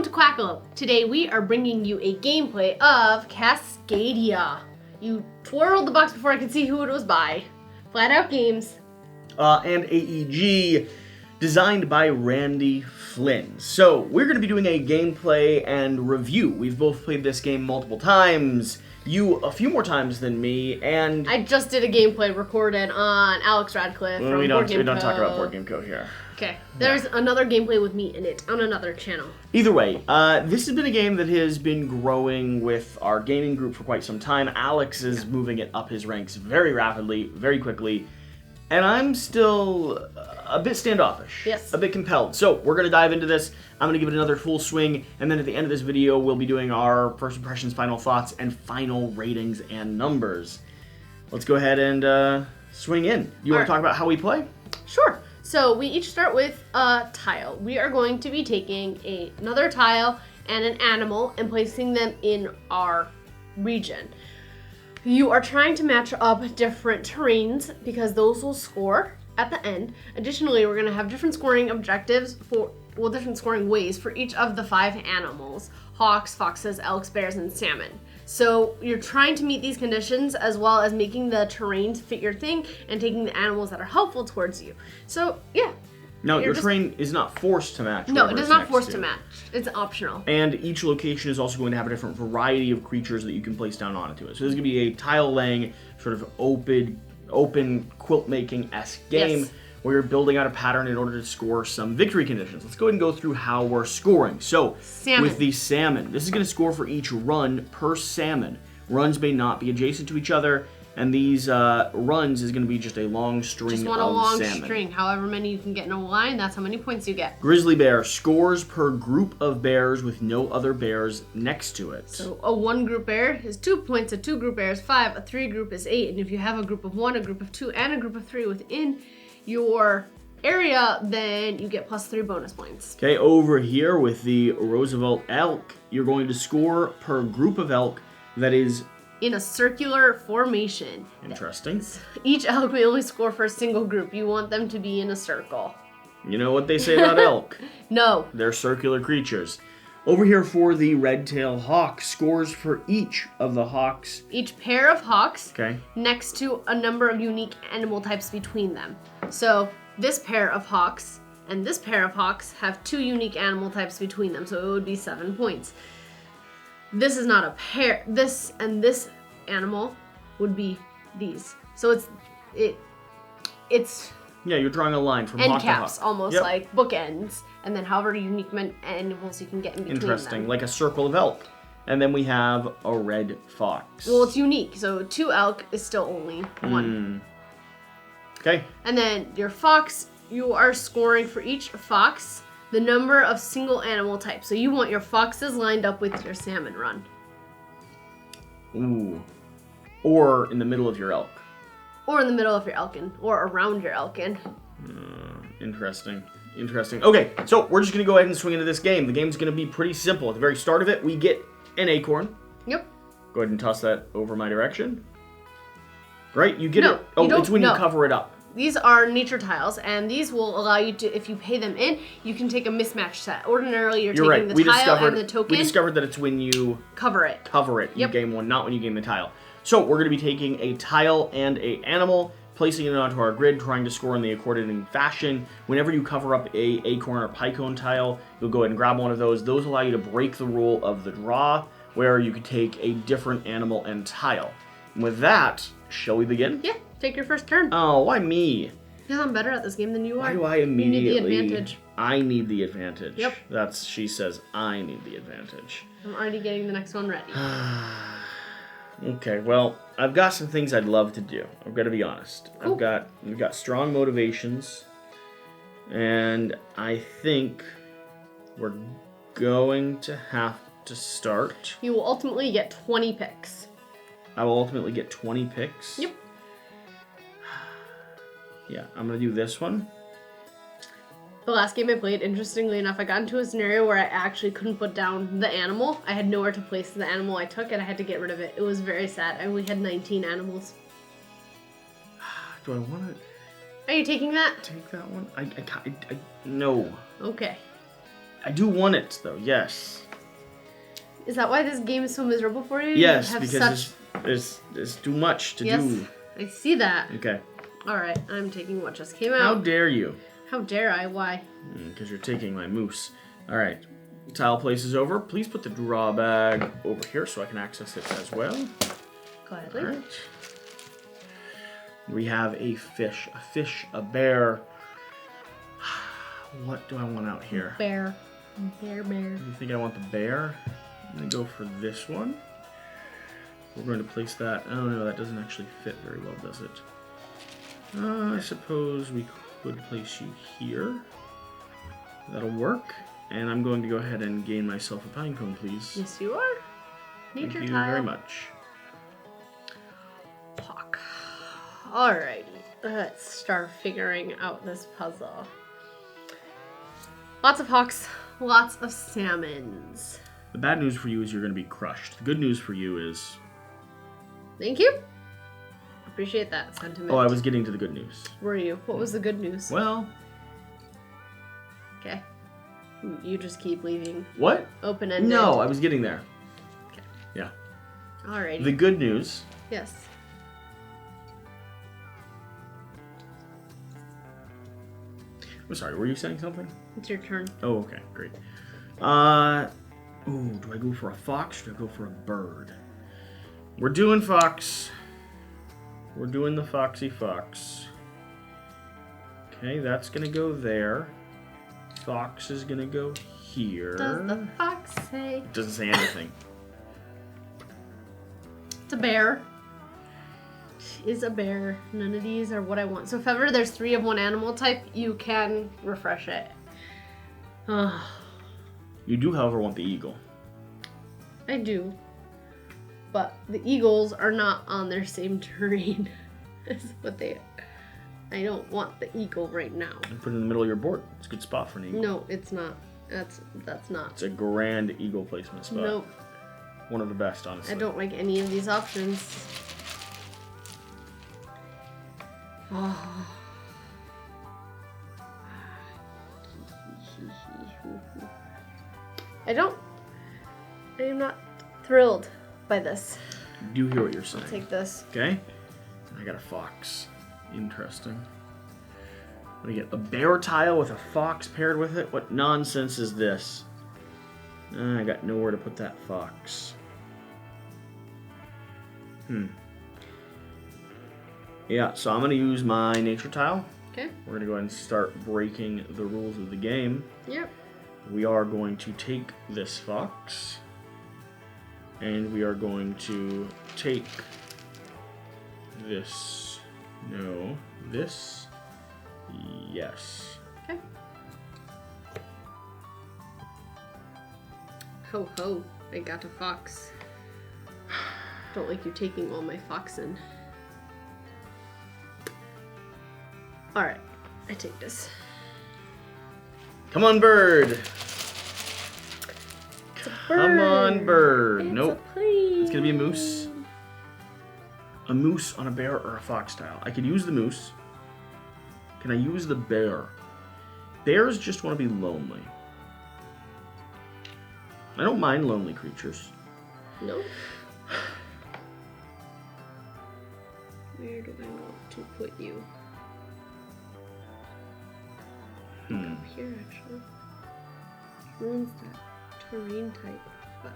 to Quackalope. Today we are bringing you a gameplay of Cascadia. You twirled the box before I could see who it was by. Flat Out Games. And AEG, designed by Randy Flynn. So, we're going to be doing a gameplay and review. We've both played this game multiple times. You a few more times than me, and... I just did a gameplay recorded on Alex Radcliffe from we Boardgames. don't talk about Board Game Co. here. Okay, there's another gameplay with me in it on another channel. Either way, this has been a game that has been growing with our gaming group for quite some time. Alex is moving it up his ranks very rapidly, very quickly, and I'm still a bit standoffish. Yes. A bit compelled. So, we're going to dive into this. I'm going to give it another full swing, and then at the end of this video, we'll be doing our first impressions, final thoughts, and final ratings and numbers. Let's go ahead and swing in. You want to talk about how we play? Sure. So we each start with a tile. We are going to be taking another tile and an animal and placing them in our region. You are trying to match up different terrains because those will score at the end. Additionally, we're going to have different scoring objectives different scoring ways for each of the 5 animals: hawks, foxes, elks, bears, and salmon. So you're trying to meet these conditions as well as making the terrain fit your thing and taking the animals that are helpful towards you. So yeah. No, your terrain is not forced to match. No, it is not forced to match. It's optional. And each location is also going to have a different variety of creatures that you can place down onto it. So this is going to be a tile-laying, sort of open quilt-making-esque game. Yes. Where you're building out a pattern in order to score some victory conditions. Let's go ahead and go through how we're scoring. So, with the salmon, this is going to score for each run per salmon. Runs may not be adjacent to each other, and these runs is going to be just a long string of salmon. Just want a long string. However many you can get in a line, that's how many points you get. Grizzly bear scores per group of bears with no other bears next to it. So a 1 group bear is 2 points, a 2 group bear is 5, a 3 group is 8, and if you have a group of 1, a group of 2, and a group of 3 within your area, then you get +3 bonus points. Okay, over here with the Roosevelt elk, you're going to score per group of elk that is in a circular formation. Interesting. Each elk may only score for a single group. You want them to be in a circle. You know what they say about elk? No. They're circular creatures. Over here for the red-tailed hawk, scores for each of the hawks. Each pair of hawks next to a number of unique animal types between them. So this pair of hawks and this pair of hawks have 2 unique animal types between them, so it would be 7 points. This is not a pair. This and this animal would be these. So it's yeah, you're drawing a line from hawk to hawk. End caps, almost like bookends, and then however unique animals you can get in between Interesting, them. like a circle of elk. And then we have a red fox. Well, it's unique, so 2 elk is still only 1. Okay. And then your fox, you are scoring for each fox the number of single animal types. So you want your foxes lined up with your salmon run. Ooh. Or in the middle of your elk. Or in the middle of your elkin, or around your elkin. Interesting. Okay, so we're just going to go ahead and swing into this game. The game's going to be pretty simple. At the very start of it, we get an acorn. Yep. Go ahead and toss that over my direction. Right? You get No, it. Oh, you don't, it's when you cover it up. These are nature tiles, and these will allow you to, if you pay them in, you can take a mismatch set. Ordinarily, you're taking the tile and the token. We discovered that it's when you cover it. You game one, not when you game the tile. So we're going to be taking a tile and a animal, placing it onto our grid, trying to score in the according fashion. Whenever you cover up a acorn or pie cone tile, you'll go ahead and grab one of those. Those allow you to break the rule of the draw, where you could take a different animal and tile. And with that, shall we begin? Yeah, take your first turn. Oh, why me? Because I'm better at this game than you are. Why do I immediately... You need the advantage. I need the advantage. Yep. She says I need the advantage. I'm already getting the next one ready. Okay, well, I've got some things I'd love to do. I've got to be honest. Cool. We've got strong motivations, and I think we're going to have to start. You will ultimately get 20 picks. I will ultimately get 20 picks? Yep. Yeah, I'm going to do this one. The last game I played, interestingly enough, I got into a scenario where I actually couldn't put down the animal. I had nowhere to place the animal I took, and I had to get rid of it. It was very sad. I only had 19 animals. Do I want to... Are you taking that? Take that one? I no. Okay. I do want it, though, yes. Is that why this game is so miserable for you? Yes, you because there's too much to do. I see that. Okay. Alright, I'm taking what just came out. How dare you? How dare I? Why? Because you're taking my moose. Alright. Tile place is over. Please put the draw bag over here so I can access it as well. Gladly. Alright. We have a fish, a bear. What do I want out here? Bear. Bear. You think I want the bear? I'm going to go for this one. We're going to place that. Oh no, that doesn't actually fit very well, does it? I suppose we could place you here. That'll work. And I'm going to go ahead and gain myself a pine cone, please. Yes, you are. Nature Thank you tile. very much. Hawk. Alrighty. Let's start figuring out this puzzle. Lots of hawks, lots of salmons. The bad news for you is you're going to be crushed. The good news for you is... Thank you. Appreciate that sentiment. Oh, I was getting to the good news. Were you? What was the good news? Well... Okay. You just keep leaving What? open-ended. No, I was getting there. Okay. Yeah. Alrighty. The good news... Yes. I'm sorry, were you saying something? It's your turn. Oh, okay, great. Ooh, do I go for a fox or do I go for a bird? We're doing fox. We're doing the foxy fox. Okay, that's gonna go there. Fox is gonna go here. Does the fox say? It doesn't say anything. It's a bear. Is a bear. None of these are what I want. So if ever there's 3 of one animal type, you can refresh it. You do, however, want the eagle. I do. But the eagles are not on their same terrain as what they... I don't want the eagle right now. And put it in the middle of your board. It's a good spot for an eagle. No, it's not. That's not. It's a grand eagle placement spot. Nope. One of the best, honestly. I don't like any of these options. Oh. I am not thrilled by this. I do hear what you're saying. I'll take this. Okay. I got a fox. Interesting. What do you get? A bear tile with a fox paired with it? What nonsense is this? I got nowhere to put that fox. Yeah, so I'm going to use my nature tile. Okay. We're going to go ahead and start breaking the rules of the game. Yep. We are going to take this fox. And we are going to take this. No. This. Yes. Okay. Ho ho, I got a fox. Don't like you taking all my foxen. Alright, I take this. Come on, bird. It's a bird. Come on, bird. It's Nope. a plane. It's gonna be a moose. A moose on a bear or a fox tile. I could use the moose. Can I use the bear? Bears just want to be lonely. I don't mind lonely creatures. No. Where do I want to put you? Up here, actually. Ruins that terrain type. But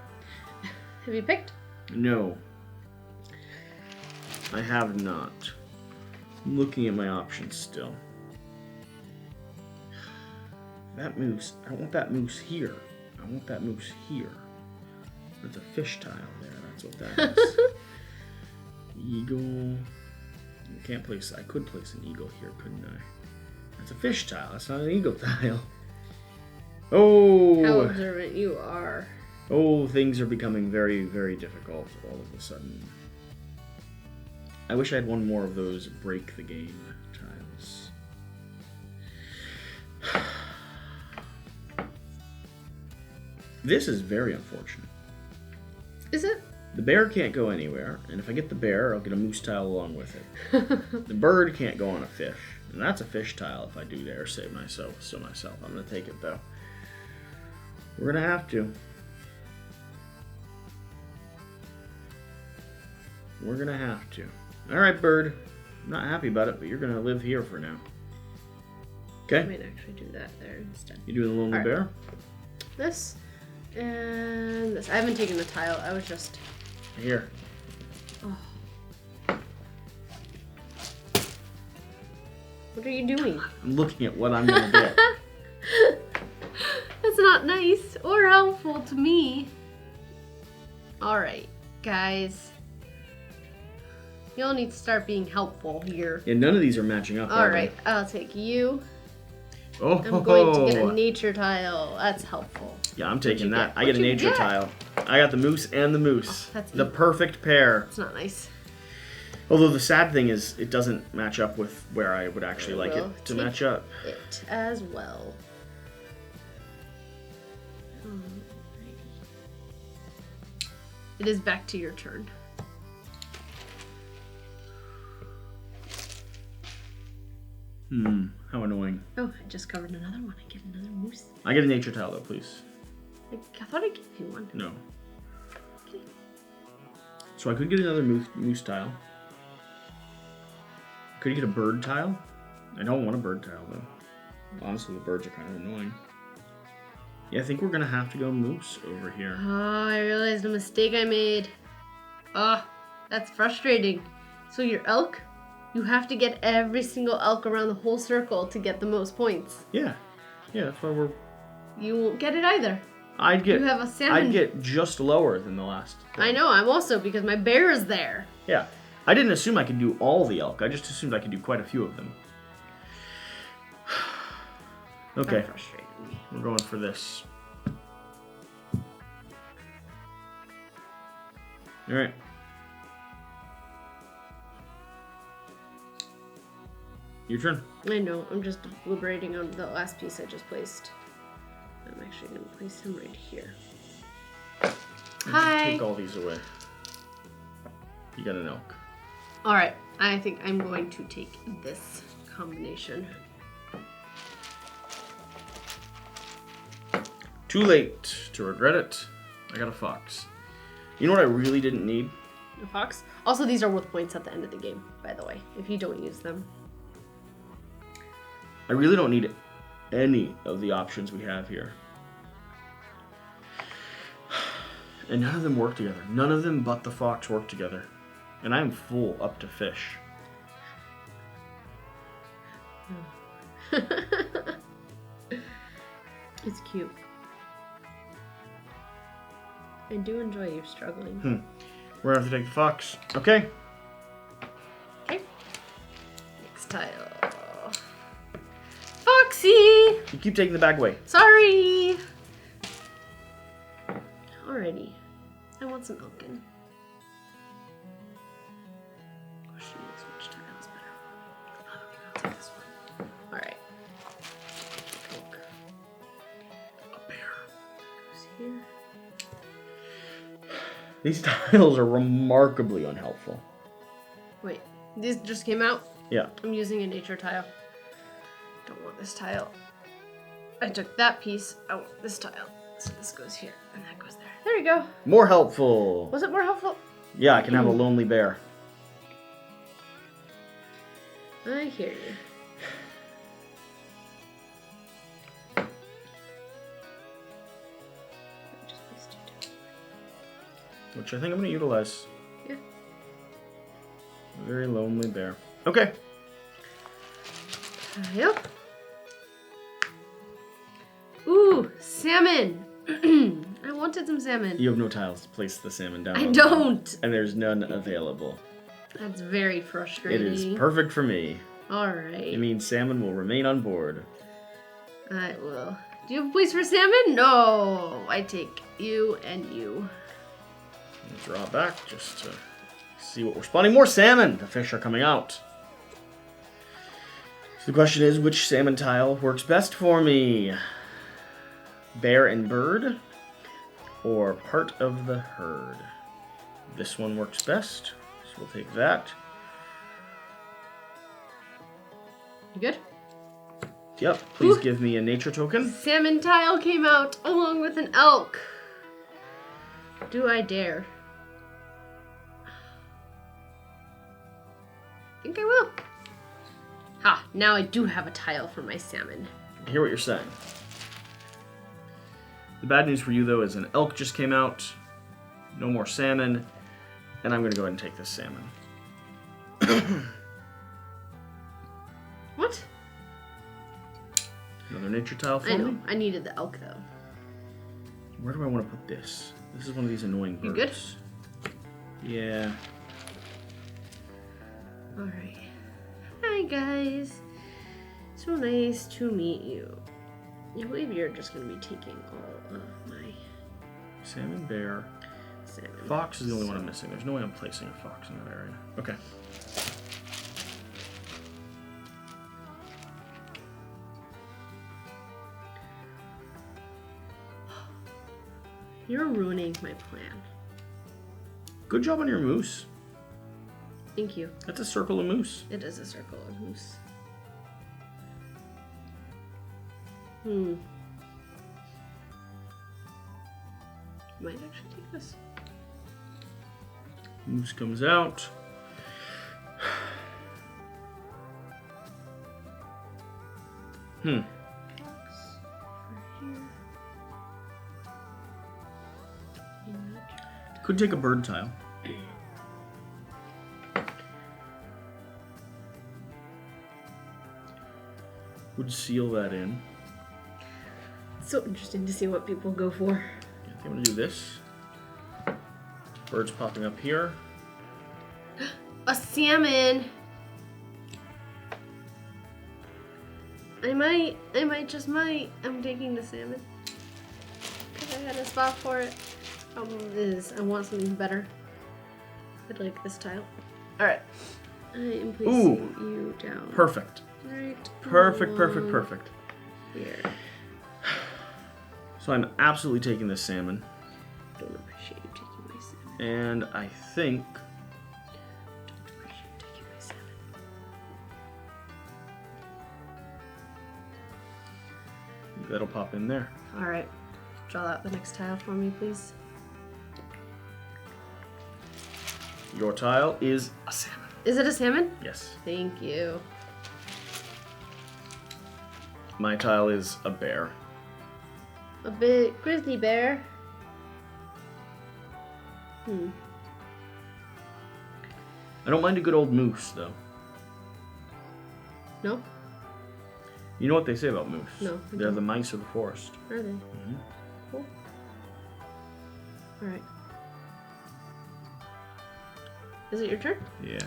have you picked? No. I have not. I'm looking at my options still. That moose, I want that moose here. I want that moose here. There's a fish tile there, that's what that is. Eagle. I can't place, I could place an eagle here, couldn't I? That's a fish tile, that's not an eagle tile. Oh! How observant you are. Oh, things are becoming very, very difficult all of a sudden. I wish I had one more of those break the game tiles. This is very unfortunate. Is it? The bear can't go anywhere, and if I get the bear, I'll get a moose tile along with it. The bird can't go on a fish, and that's a fish tile if I do dare say myself. I'm going to take it, though. We're gonna have to. We're gonna have to. Alright, bird. I'm not happy about it, but you're gonna live here for now. Okay? I might actually do that there instead. You doing the lonely Alright. bear? This and this. I haven't taken the tile. I was just... Here. Oh. What are you doing? I'm looking at what I'm gonna get. That's not nice or helpful to me. Alright, guys. You'll need to start being helpful here. Yeah, none of these are matching up. Alright, I'll take you. Oh, I'm going to get a nature tile. That's helpful. Yeah, I'm taking that. get? I get a What'd you nature get? tile. I got the moose and the moose. Oh, that's the evil. perfect pair. It's not nice. Although the sad thing is, it doesn't match up with where I would actually like will it to take match up. It as well. It is back to your turn. How annoying. Oh, I just covered another one. I get another moose. I get a nature tile though, please. I thought I gave you one. No. Okay. So I could get another moose tile. Could you get a bird tile? I don't want a bird tile though. Honestly, the birds are kind of annoying. Yeah, I think we're gonna have to go moose over here. Oh, I realized a mistake I made. Oh, that's frustrating. So your elk, you have to get every single elk around the whole circle to get the most points. Yeah. Yeah, that's why we're... You won't get it either. I'd get... You have a salmon. I'd get just lower than the last one. I know, I'm also, because my bear is there. Yeah. I didn't assume I could do all the elk. I just assumed I could do quite a few of them. Okay. That frustrated me. We're going for this. Alright. Your turn. I know, I'm just deliberating on the last piece I just placed. I'm actually going to place him right here. Hi! Take all these away. You got an elk. Alright, I think I'm going to take this combination. Too late to regret it. I got a fox. You know what I really didn't need? A fox. Also, these are worth points at the end of the game, by the way, if you don't use them. I really don't need any of the options we have here. And none of them work together. None of them but the fox work together. And I'm full up to fish. It's cute. I do enjoy you struggling. We're gonna have to take the fox. Okay. Okay. Next tile. Foxy! You keep taking the bag away. Sorry! Alrighty. I want some elkin. Oh, she knows which tile is better. I'll take this one. Alright. Elk. A bear. Goes here. These tiles are remarkably unhelpful. Wait, these just came out? Yeah. I'm using a nature tile. Don't want this tile. I took that piece. I want this tile. So this goes here, and that goes there. There we go. More helpful. Was it more helpful? Yeah, I can have a lonely bear. I hear you. Just place two down. Which I think I'm going to utilize. Yeah. A very lonely bear. Okay. Yep. Ooh, salmon. I wanted some salmon. You have no tiles to place the salmon down I on. don't. And there's none available. That's very frustrating. It is perfect for me. Alright. It means salmon will remain on board. I will. Do you have a place for salmon? No. I take you and you. I'll draw back just to see what we're spawning. More salmon! The fish are coming out. So the question is, which salmon tile works best for me? Bear and bird? Or part of the herd? This one works best, so we'll take that. You good? Yep. Please Ooh. give me a nature token. Salmon tile came out along with an elk. Do I dare? I think I will. Ha, now I do have a tile for my salmon. I hear what you're saying. The bad news for you, though, is an elk just came out. No more salmon. And I'm going to go ahead and take this salmon. What? Another nature tile for I know. me? I needed the elk, though. Where do I want to put this? This is one of these annoying birds. You good? Yeah. Alright. Hi, guys. So nice to meet you. I believe you're just going to be taking all of my Salmon, bear. salmon. Fox is the only one I'm missing. There's no way I'm placing a fox in that area. Okay. You're ruining my plan. Good job on your moose. Thank you. That's a circle of moose. It is a circle of moose. Might actually take this. Moose comes out. Could take a bird tile. Would seal that in. It's so interesting to see what people go for. I think I'm gonna do this. Birds popping up here. A salmon! I'm taking the salmon. Because I had a spot for it. Problem is, I want something better. I'd like this tile. Alright. I am placing you down. Perfect. Right. Perfect, perfect, perfect. Here. So I'm absolutely taking this salmon. Don't appreciate you taking my salmon. And I think Don't appreciate you taking my salmon. that'll pop in there. Alright. Draw out the next tile for me, please. Your tile is a salmon. Is it a salmon? Yes. Thank you. My tile is a bear. A big grizzly bear. I don't mind a good old moose, though. No? You know what they say about moose? No, I They're don't. the mice of the forest. Are they? Cool. Alright. Is it your turn? Yeah.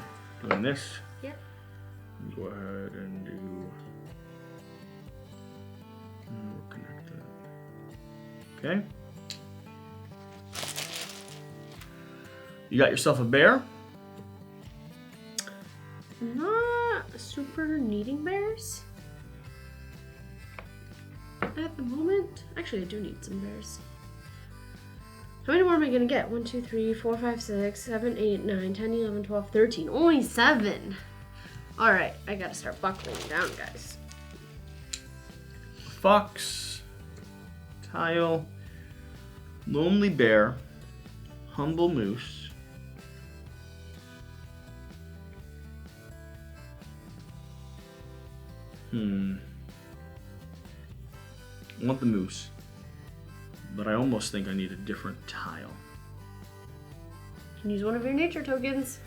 Doing this. Yep. Go ahead and do. We'll connect that. Okay. You got yourself a bear. Not super needing bears. At the moment. Actually, I do need some bears. How many more am I gonna get? 1, 2, 3, 4, 5, 6, 7, 8, 9, 10, 11, 12, 13. Only 7. Alright, I gotta start buckling down, guys. Fox. Tile. Lonely bear. Humble moose. I want the moose, but I almost think I need a different tile. You can use one of your nature tokens.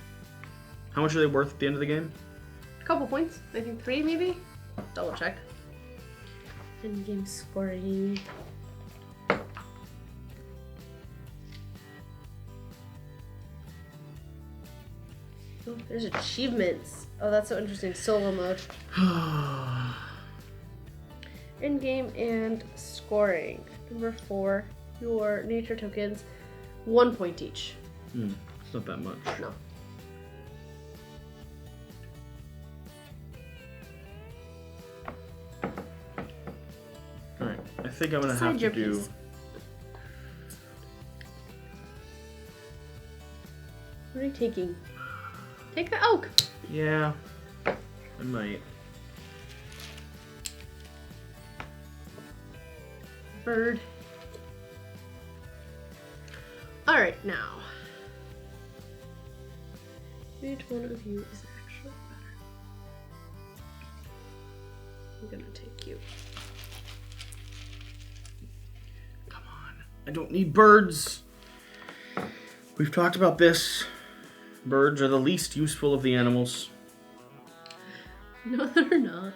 How much are they worth at the end of the game? A couple points. I think 3 maybe. Double check. End game scoring. Oh, there's achievements. Oh, that's so interesting. Solo mode. End game and scoring. Number 4, your nature tokens, 1 point each. It's not that much. No. Alright, I think I'm gonna Decide have your to do. piece. What are you taking? Take the oak. Yeah, I might. bird. Alright, now. Which one of you is actually better? I'm gonna take you. Come on. I don't need birds. We've talked about this. Birds are the least useful of the animals. No, they're not.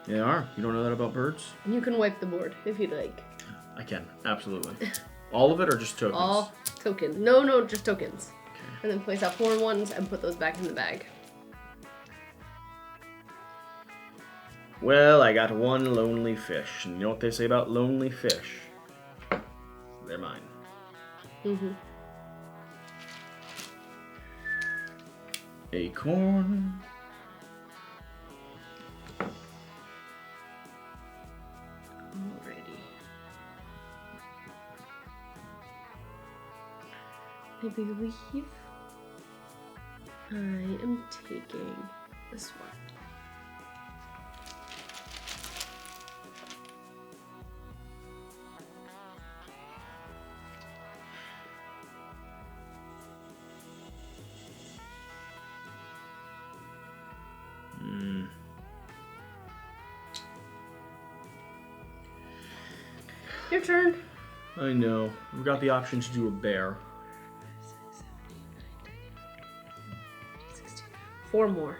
They are. You don't know that about birds? You can wipe the board if you'd like. I can, absolutely. All of it or just tokens? All tokens. No, just tokens. Okay. And then place out 4 ones and put those back in the bag. Well, I got one lonely fish. And you know what they say about lonely fish? They're mine. Mm-hmm. Acorn. Alrighty. I believe I am taking this one. Your turn. I know. We've got the option to do a bear. 4 more.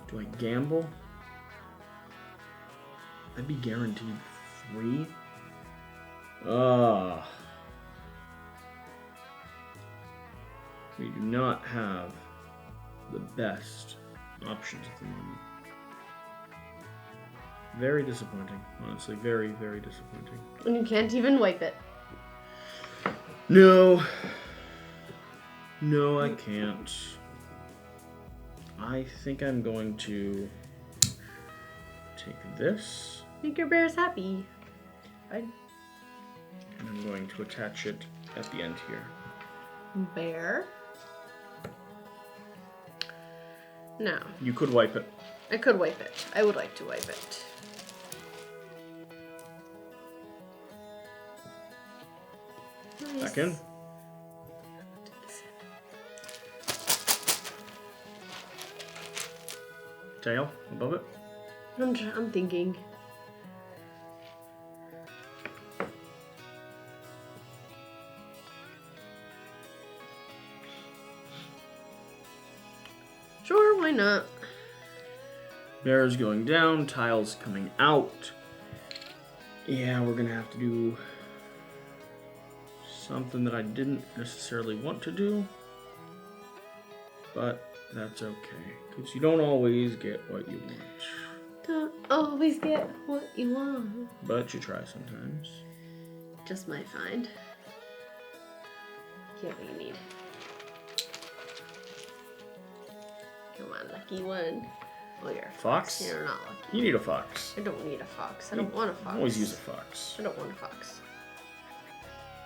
Do I gamble? I'd be guaranteed 3. We do not have the best options at the moment. Very disappointing, honestly. Very, very disappointing. And you can't even wipe it. No. No, I can't. I think I'm going to take this. Make your bears happy. Fine. And I'm going to attach it at the end here. Bear. Now. You could wipe it. I could wipe it. I would like to wipe it. Nice. Back in. Tail above it. I'm thinking. Sure, why not? Bear's going down, tiles coming out. Yeah, we're gonna have to do something that I didn't necessarily want to do, but that's okay, because you don't always get what you want. Don't always get what you want. But you try sometimes. Just might find. Get what you need. Come on, lucky one. Oh, you're a Fox? You're not lucky. You need a fox. I don't need a fox. I don't want a fox. Always use a fox. I don't want a fox.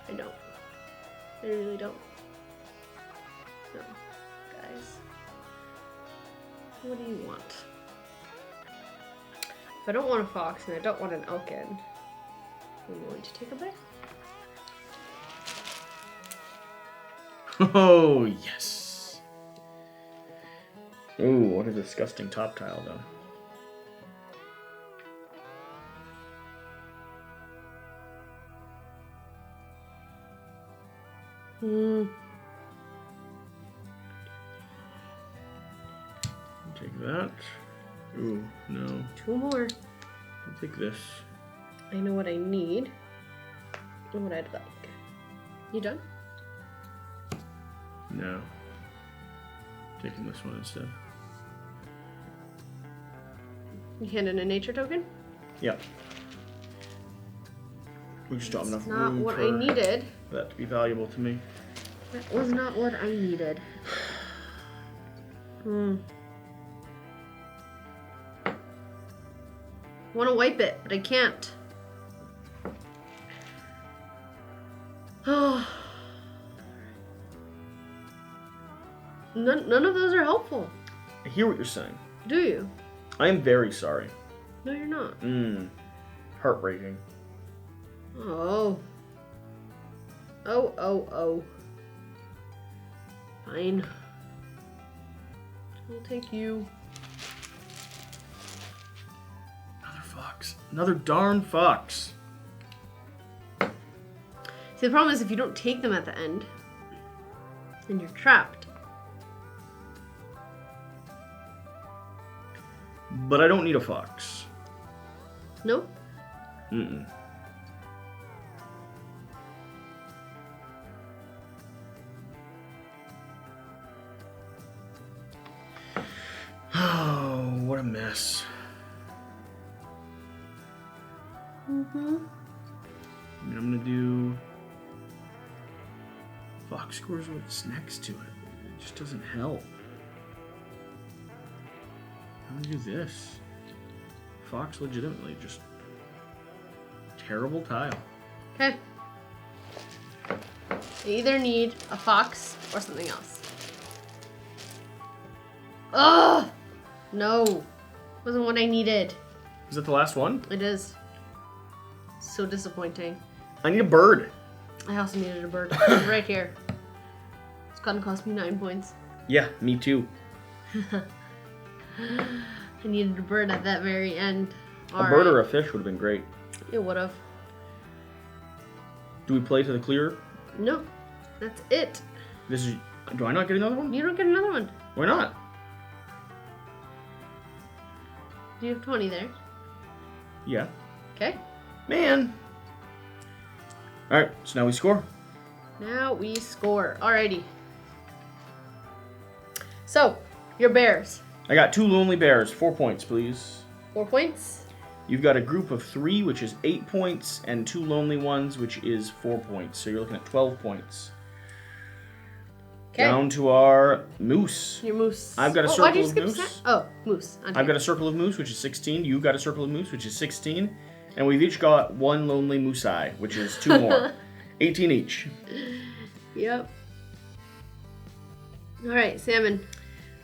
I don't. I really don't. No. Guys. What do you want? If I don't want a fox and I don't want an elkin, I'm going to take a bear. Oh, yes. Ooh, what a disgusting top tile, though. Take that. Ooh, no. 2 more. I'll take this. I know what I need and what I'd like. You done? No. Taking this one instead. You hand in a nature token? Yep. We just don't have enough Not room what for I needed. that to be valuable to me. That was not what I needed. I want to wipe it, but I can't. none of those are helpful. I hear what you're saying. Do you? I am very sorry. No, you're not. Heartbreaking. Oh. Oh. Fine. I'll take you. Another fox. Another darn fox. See, the problem is if you don't take them at the end, then you're trapped. But I don't need a fox. Nope. Oh, what a mess. Mm-hmm. I'm gonna do fox scores what's next to it. It just doesn't help. I'm gonna do this. Fox legitimately just terrible tile. Okay. You either need a fox or something else. Ugh! No. Wasn't what I needed. Is that the last one? It is. So disappointing. I need a bird. I also needed a bird. Right here. It's gonna cost me 9 points. Yeah, me too. I needed a bird at that very end. A bird or a fish would have been great. It would have. Do we play to the clear? No. That's it. This is. Do I not get another one? You don't get another one. Why not? Do you have 20 there? Yeah. Okay. Man. All right. So now we score. Now we score. Alrighty. So, your bears. I got 2 lonely bears. 4 points, please. 4 points. You've got a group of 3, which is 8 points, and 2 lonely ones, which is 4 points. So you're looking at 12 points. Okay. Down to our moose. Your moose. I've got a circle of moose. Oh, moose. Okay. I've got a circle of moose, which is 16. You've got a circle of moose, which is 16. And we've each got 1 lonely moose eye, which is 2 more. 18 each. Yep. Alright, salmon.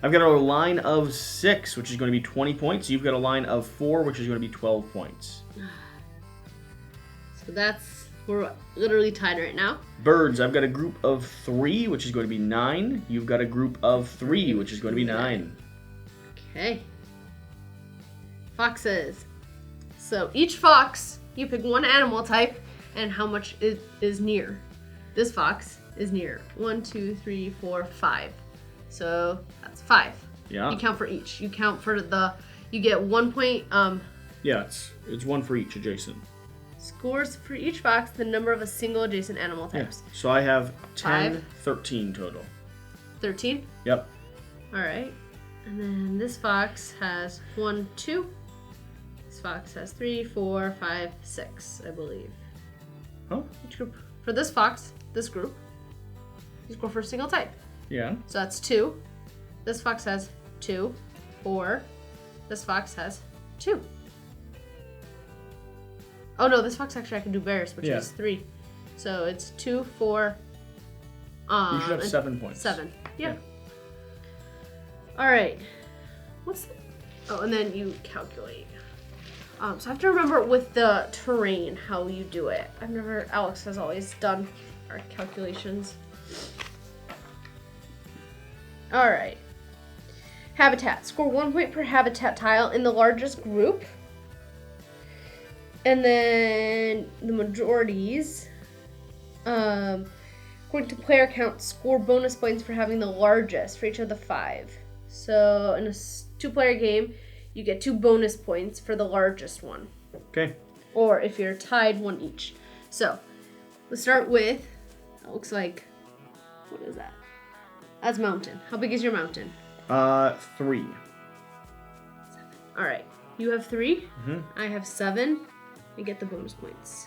I've got a line of 6, which is going to be 20 points. You've got a line of 4, which is going to be 12 points. So we're literally tied right now. Birds, I've got a group of 3, which is going to be 9. You've got a group of 3, which is going to be 9. Okay. Foxes. So each fox, you pick one animal type and how much it is near. This fox is near 1, 2, 3, 4, 5. So that's 5. Yeah. You count for each. You count for you get 1 point. Yeah, it's 1 for each adjacent. Scores for each fox the number of a single adjacent animal types. Yeah. So I have 10, 5. 13 total. 13? Yep. Alright. And then this fox has 1, 2. This fox has 3, 4, 5, 6, I believe. Huh? Each group. For this fox, this group, you score for a single type. Yeah. So that's 2. This fox has 2, 4. This fox has 2. Oh no, this fox actually I can do bears, which is 3. So it's 2, 4. You should have 7 points. 7. Yeah. Alright. Oh, and then you calculate. So I have to remember with the terrain how you do it. Alex has always done our calculations. Alright. Habitat. Score 1 point per habitat tile in the largest group. And then the majorities. According to player count, score bonus points for having the largest for each of the 5. So in a 2-player game, you get 2 bonus points for the largest one. Okay. Or if you're tied, 1 each. So let's start with, it looks like, what is that? That's mountain. How big is your mountain? 3. 7. All right. You have 3. Mm-hmm. I have 7. I get the bonus points.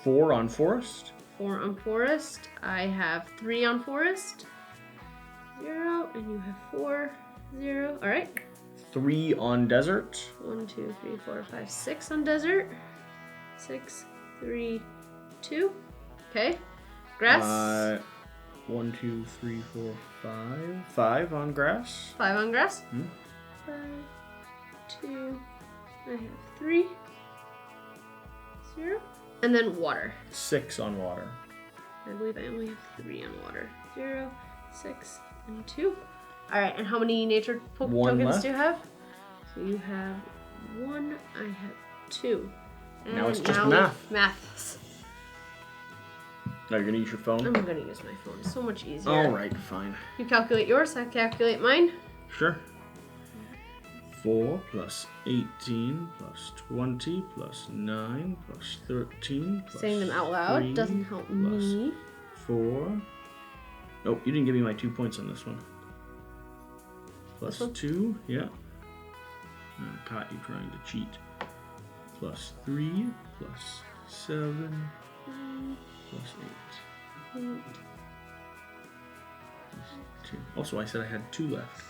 4 on forest. 4 on forest. I have 3 on forest. 0. And you have 4. 0. All right. 3 on desert. 1, 2, 3, 4, 5, 6 on desert. 6, 3, 2. Okay. Grass. 1, 2, 3, 4, 5. 5 on grass. 5 on grass? 5, 2, I have 3, 0. And then water. 6 on water. I believe I only have 3 on water. 0, 6, and 2. Alright, and how many nature tokens left. do you have? So you have 1, I have 2. And now it's just math. Maths. Now you're gonna use your phone? I'm gonna use my phone. So much easier. Alright, fine. You calculate yours, I calculate mine. Sure. 4 plus 18 plus 20 plus 9 plus 13 plus Saying them out loud 3 doesn't help plus me. 4. Oh, you didn't give me my 2 points on this one. Plus This one? 2, yeah. I caught you trying to cheat. Plus 3 plus 7 plus 8. 2. Also, I said I had 2 left.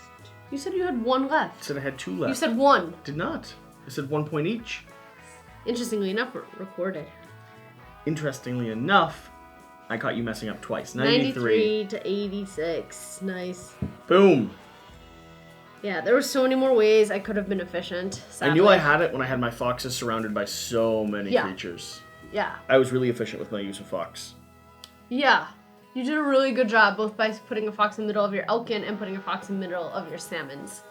You said you had 1 left. I said I had 2 left. You said 1. Did not. I said 1 point each. Interestingly enough, we're recorded. Interestingly enough, I caught you messing up twice. 93 to 86. Nice. Boom. Yeah, there were so many more ways I could have been efficient. Sadly. I knew I had it when I had my foxes surrounded by so many creatures. Yeah. I was really efficient with my use of fox. Yeah. You did a really good job, both by putting a fox in the middle of your elkin and putting a fox in the middle of your salmons.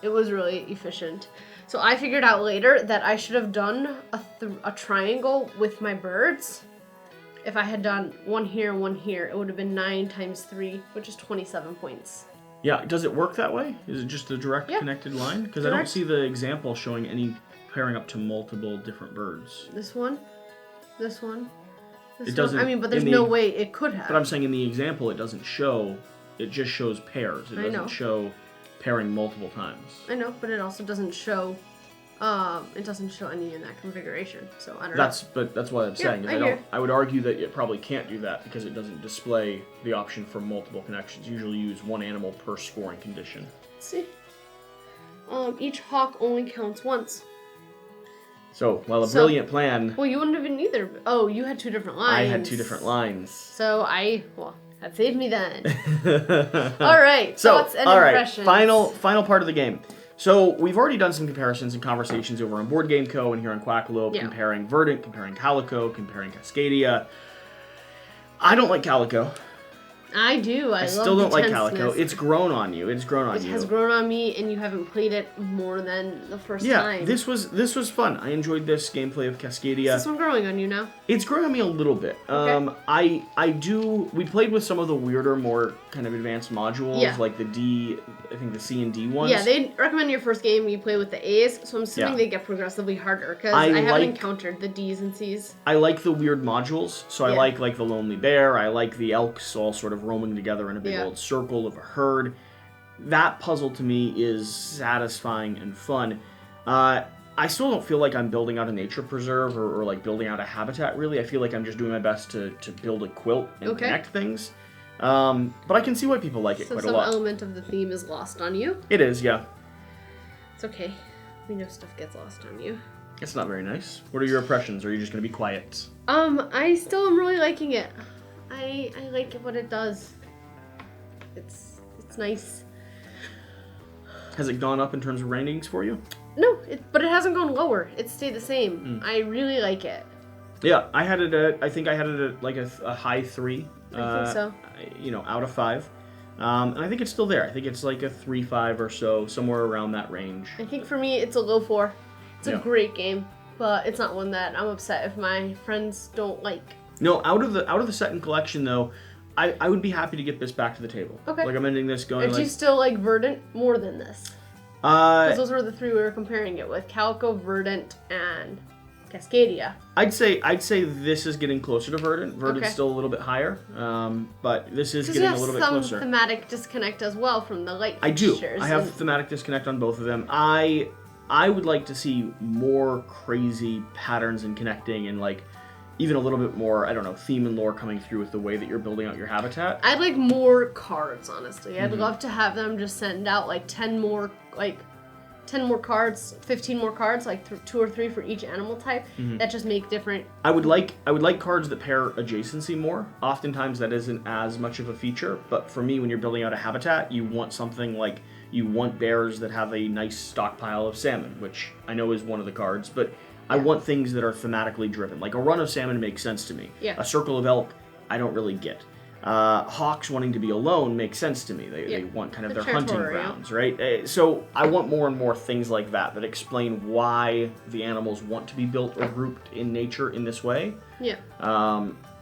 It was really efficient. So I figured out later that I should have done a triangle with my birds. If I had done 1 here, 1 here, it would have been 9 times 3, which is 27 points. Yeah, does it work that way? Is it just a direct connected line? Because I don't see the example showing any pairing up to multiple different birds. This one, this one, this It doesn't. one. I mean, but there's no way it could have. But I'm saying in the example, it doesn't show. It just shows pairs. It doesn't show pairing multiple times. I know, but it also doesn't show. It doesn't show any in that configuration. So I don't know. But that's what I'm saying. Is I would argue that it probably can't do that because it doesn't display the option for multiple connections. You usually use 1 animal per scoring condition. Let's see. Each hawk only counts once. So, well, a brilliant plan. Well, you wouldn't have been either. Oh, you had 2 different lines. I had 2 different lines. So that saved me then. All right. So, thoughts and all right. impressions. Final part of the game. So we've already done some comparisons and conversations over on Board Game Co. and here on Quackalope, comparing Verdant, comparing Calico, comparing Cascadia. I don't like Calico. I do. I still don't like Calico. It's grown on you. It has grown on me, and you haven't played it more than the first time. Yeah, this was fun. I enjoyed this gameplay of Cascadia. Is this one growing on you now? It's growing on me a little bit. Okay. We played with some of the weirder, more kind of advanced modules, like the D, I think the C and D ones. Yeah, they recommend your first game you play with the A's, so I'm assuming they get progressively harder, because I haven't encountered the D's and C's. I like the weird modules, so I like the Lonely Bear, I like the Elks all sort of roaming together in a big old circle of a herd. That puzzle to me is satisfying and fun. I still don't feel like I'm building out a nature preserve or like building out a habitat, really. I feel like I'm just doing my best to build a quilt and connect things. But I can see why people like it quite a lot. So some element of the theme is lost on you? It is, yeah. It's okay. We know stuff gets lost on you. It's not very nice. What are your impressions? Or are you just going to be quiet? I still am really liking it. I like what it does. It's nice. Has it gone up in terms of rankings for you? No, but it hasn't gone lower. It stayed the same. I really like it. Yeah, I think I had it at like a high 3. I think so. Out of 5. And I think it's still there. I think it's like a 3-5 or so, somewhere around that range. I think for me, it's a low 4. It's a great game, but it's not one that I'm upset if my friends don't like. No, out of the set and collection though, I would be happy to get this back to the table. Okay. Like I'm ending this going. Do you still like Verdant more than this? Because those were the 3 we were comparing it with: Calico, Verdant, and Cascadia. I'd say this is getting closer to Verdant. Verdant's still a little bit higher, but this is getting a little bit closer. You have some thematic disconnect as well from the light features. I do. I have thematic disconnect on both of them. I would like to see more crazy patterns in connecting and like even a little bit more, I don't know, theme and lore coming through with the way that you're building out your habitat. I'd like more cards, honestly. I'd love to have them just send out like 10 more like 10 more cards, 15 more cards, like 2 or 3 for each animal type, that just make different. I would like cards that pair adjacency more. Oftentimes that isn't as much of a feature, but for me, when you're building out a habitat, you want something like, you want bears that have a nice stockpile of salmon, which I know is one of the cards, but I want things that are thematically driven. Like a run of salmon makes sense to me. Yeah. A circle of elk, I don't really get. Hawks wanting to be alone makes sense to me. They want kind of their hunting grounds, right? So I want more and more things like that explain why the animals want to be built or grouped in nature in this way. Yeah.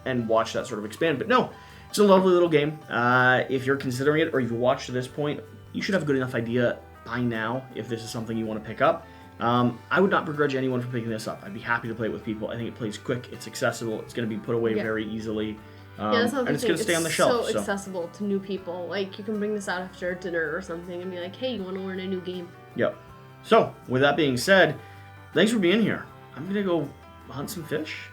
And watch that sort of expand. But no, it's a lovely little game. If you're considering it or you've watched to this point, you should have a good enough idea by now if this is something you want to pick up. I would not begrudge anyone for picking this up. I'd be happy to play it with people. I think it plays quick, it's accessible, it's going to be put away very easily. That's and it's going to stay on the shelf. So accessible to new people. Like, you can bring this out after dinner or something and be like, hey, you want to learn a new game? Yep. So, with that being said, thanks for being here. I'm going to go hunt some fish.